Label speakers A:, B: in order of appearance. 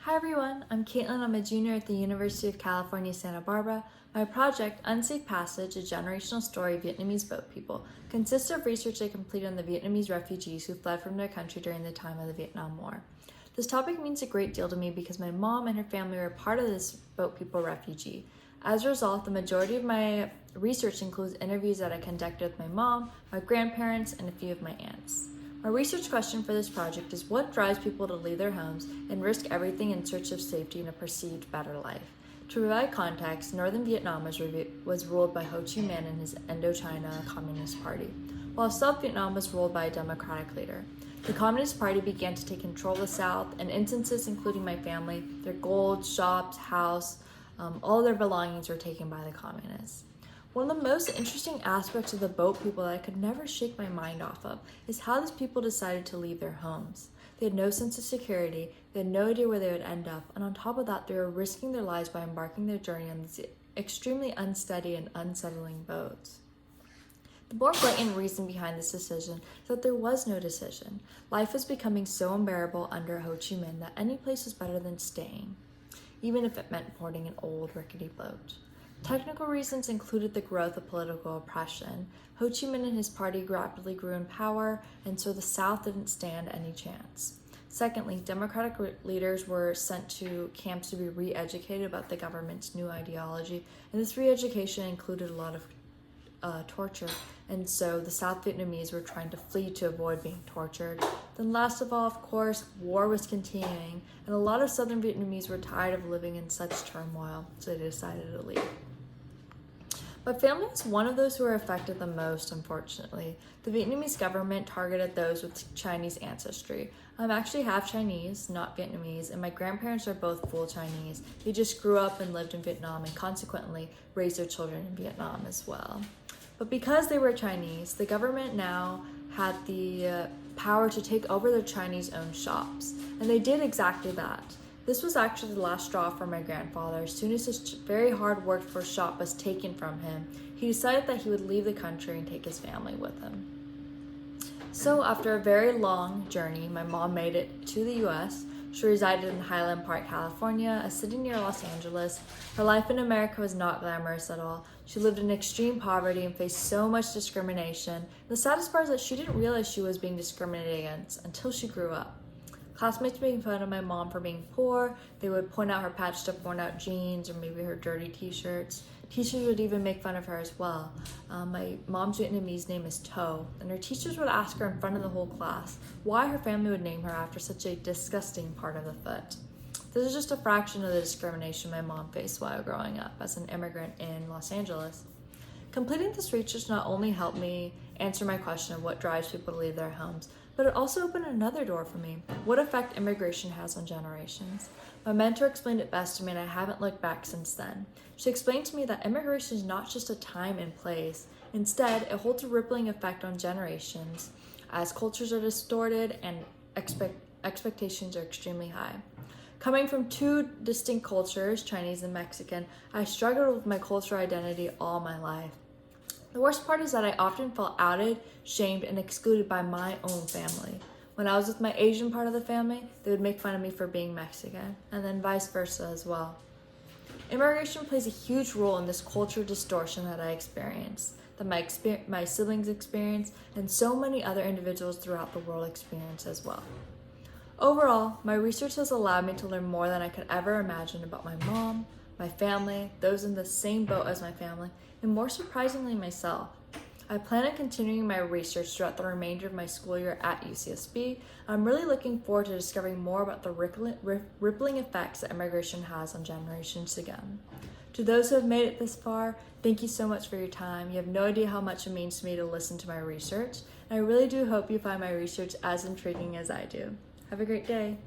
A: Hi everyone, I'm Kaitlyn. I'm a junior at the University of California, Santa Barbara. My project, Unsafe Passage, a generational story of Vietnamese boat people, consists of research I completed on the Vietnamese refugees who fled from their country during the time of the Vietnam War. This topic means a great deal to me because my mom and her family were part of this boat people refugee. As a result, the majority of my research includes interviews that I conducted with my mom, my grandparents, and a few of my aunts. My research question for this project is what drives people to leave their homes and risk everything in search of safety and a perceived better life? To provide context, Northern Vietnam was ruled by Ho Chi Minh and his Indochina Communist Party, while South Vietnam was ruled by a democratic leader. The Communist Party began to take control of the South, and instances including my family, their gold, shops, house, all their belongings were taken by the communists. One of the most interesting aspects of the boat people that I could never shake my mind off of is how these people decided to leave their homes. They had no sense of security, they had no idea where they would end up, and on top of that, they were risking their lives by embarking their journey on these extremely unsteady and unsettling boats. The more blatant reason behind this decision is that there was no decision. Life was becoming so unbearable under Ho Chi Minh that any place was better than staying, even if it meant boarding an old rickety boat. Technical reasons included the growth of political oppression. Ho Chi Minh and his party rapidly grew in power, and so the South didn't stand any chance. Secondly, democratic leaders were sent to camps to be re-educated about the government's new ideology, and this re-education included a lot of torture, and so the South Vietnamese were trying to flee to avoid being tortured. Then last of all, of course, war was continuing, and a lot of Southern Vietnamese were tired of living in such turmoil, so they decided to leave. But family was one of those who were affected the most, unfortunately. The Vietnamese government targeted those with Chinese ancestry. I'm actually half Chinese, not Vietnamese, and my grandparents are both full Chinese. They just grew up and lived in Vietnam and consequently raised their children in Vietnam as well. But because they were Chinese, the government now had the power to take over their Chinese-owned shops, and they did exactly that. This was actually the last straw for my grandfather. As soon as his very hard worked for shop was taken from him, he decided that he would leave the country and take his family with him. So after a very long journey, my mom made it to the US. She resided in Highland Park, California, a city near Los Angeles. Her life in America was not glamorous at all. She lived in extreme poverty and faced so much discrimination. The saddest part is that she didn't realize she was being discriminated against until she grew up. Classmates made fun of my mom for being poor. They would point out her patched up, worn out jeans or maybe her dirty t-shirts. Teachers would even make fun of her as well. My mom's Vietnamese name is To, and her teachers would ask her in front of the whole class why her family would name her after such a disgusting part of the foot. This is just a fraction of the discrimination my mom faced while growing up as an immigrant in Los Angeles. Completing this research not only helped me answer my question of what drives people to leave their homes, but it also opened another door for me: what effect immigration has on generations. My mentor explained it best to me, and I haven't looked back since then. She explained to me that immigration is not just a time and place. Instead, it holds a rippling effect on generations as cultures are distorted and expectations are extremely high. Coming from two distinct cultures, Chinese and Mexican, I struggled with my cultural identity all my life. The worst part is that I often felt outed, shamed, and excluded by my own family. When I was with my Asian part of the family, they would make fun of me for being Mexican, and then vice versa as well. Immigration plays a huge role in this culture distortion that I experienced, that my siblings experience, and so many other individuals throughout the world experience as well. Overall, my research has allowed me to learn more than I could ever imagine about my mom, my family, those in the same boat as my family, and more surprisingly, myself. I plan on continuing my research throughout the remainder of my school year at UCSB. I'm really looking forward to discovering more about the rippling effects that immigration has on generations to come. To those who have made it this far, thank you so much for your time. You have no idea how much it means to me to listen to my research, and I really do hope you find my research as intriguing as I do. Have a great day.